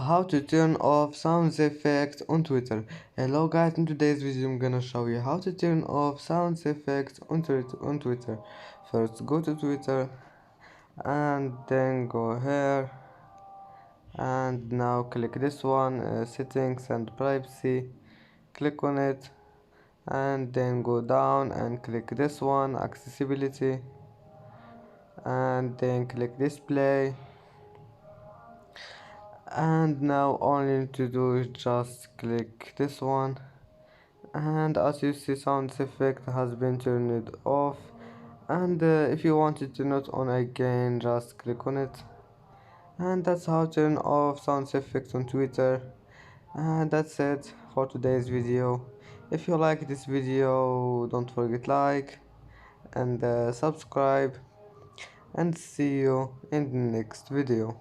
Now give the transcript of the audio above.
How to turn off sound effects on Twitter. Hello guys, in today's video I'm gonna show you how to turn off sound effects on Twitter. First go to Twitter and then go here and now click this one, settings and privacy. Click on it and then go down and click this one, accessibility, and then click display. And now all you need to do is just click this one, and as you see sound effect has been turned off. And if you want to turn it on again, just click on it. And that's how to turn off sound effects on Twitter. And that's it for today's video. If you like this video, don't forget like and subscribe, and see you in the next video.